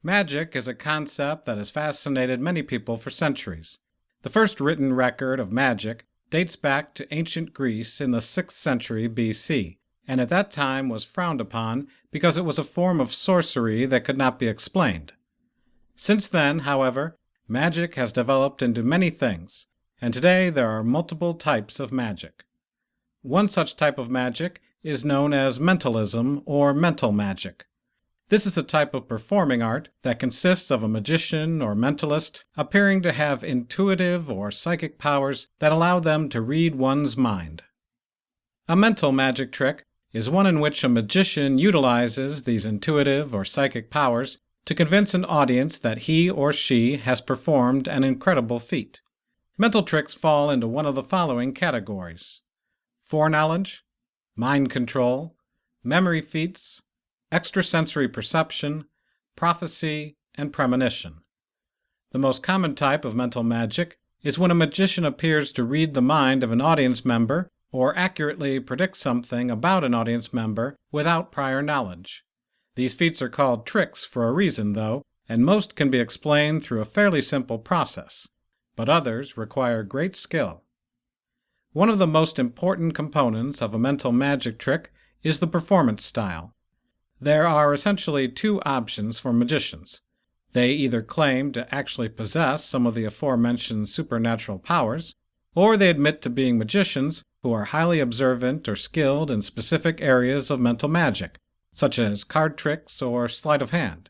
Magic is a concept that has fascinated many people for centuries. The first written record of magic dates back to ancient Greece in the 6th century BC, and at that time was frowned upon because it was a form of sorcery that could not be explained. Since then, however, magic has developed into many things, and today there are multiple types of magic. One such type of magic is known as mentalism or mental magic. This is a type of performing art that consists of a magician or mentalist appearing to have intuitive or psychic powers that allow them to read one's mind. A mental magic trick is one in which a magician utilizes these intuitive or psychic powers to convince an audience that he or she has performed an incredible feat. Mental tricks fall into one of the following categories: foreknowledge, mind control, memory feats, extrasensory perception, prophecy, and premonition. The most common type of mental magic is when a magician appears to read the mind of an audience member or accurately predict something about an audience member without prior knowledge. These feats are called tricks for a reason, though, and most can be explained through a fairly simple process, but others require great skill. One of the most important components of a mental magic trick is the performance style. There are essentially two options for magicians. They either claim to actually possess some of the aforementioned supernatural powers, or they admit to being magicians who are highly observant or skilled in specific areas of mental magic, such as card tricks or sleight of hand.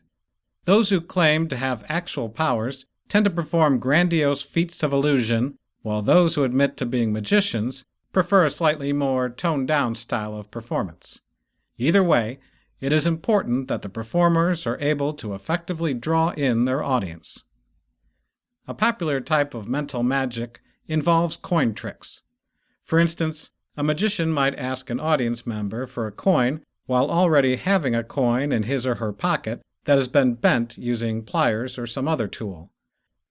Those who claim to have actual powers tend to perform grandiose feats of illusion, while those who admit to being magicians prefer a slightly more toned-down style of performance. Either way, it is important that the performers are able to effectively draw in their audience. A popular type of mental magic involves coin tricks. For instance, a magician might ask an audience member for a coin while already having a coin in his or her pocket that has been bent using pliers or some other tool.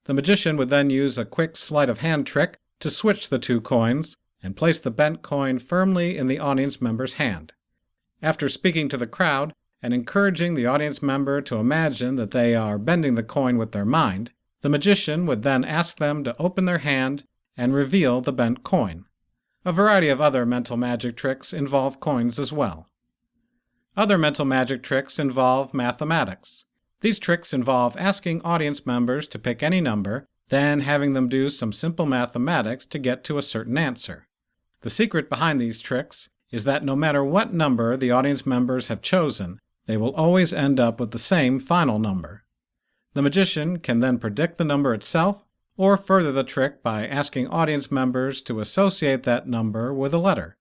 The magician would then use a quick sleight of hand trick to switch the two coins and place the bent coin firmly in the audience member's hand. After speaking to the crowd and encouraging the audience member to imagine that they are bending the coin with their mind, the magician would then ask them to open their hand and reveal the bent coin. A variety of other mental magic tricks involve coins as well. Other mental magic tricks involve mathematics. These tricks involve asking audience members to pick any number, then having them do some simple mathematics to get to a certain answer. The secret behind these tricks is that no matter what number the audience members have chosen, they will always end up with the same final number. The magician can then predict the number itself, or further the trick by asking audience members to associate that number with a letter.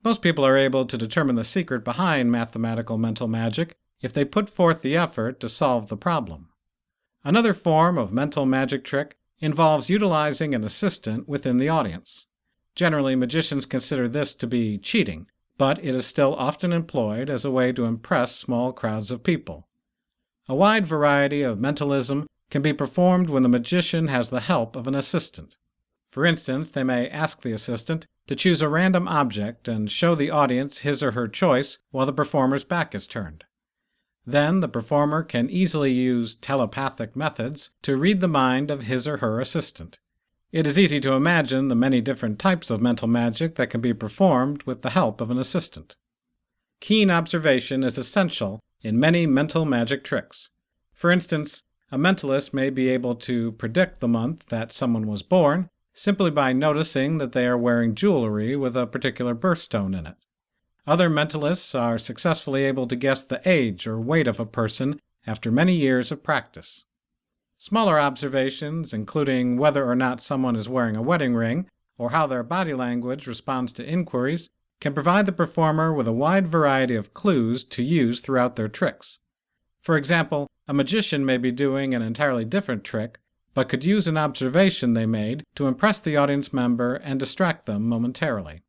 Most people are able to determine the secret behind mathematical mental magic if they put forth the effort to solve the problem. Another form of mental magic trick involves utilizing an assistant within the audience. Generally, magicians consider this to be cheating, but it is still often employed as a way to impress small crowds of people. A wide variety of mentalism can be performed when the magician has the help of an assistant. For instance, they may ask the assistant to choose a random object and show the audience his or her choice while the performer's back is turned. Then the performer can easily use telepathic methods to read the mind of his or her assistant. It is easy to imagine the many different types of mental magic that can be performed with the help of an assistant. Keen observation is essential in many mental magic tricks. For instance, a mentalist may be able to predict the month that someone was born simply by noticing that they are wearing jewelry with a particular birthstone in it. Other mentalists are successfully able to guess the age or weight of a person after many years of practice. Smaller observations, including whether or not someone is wearing a wedding ring or how their body language responds to inquiries, can provide the performer with a wide variety of clues to use throughout their tricks. For example, a magician may be doing an entirely different trick, but could use an observation they made to impress the audience member and distract them momentarily.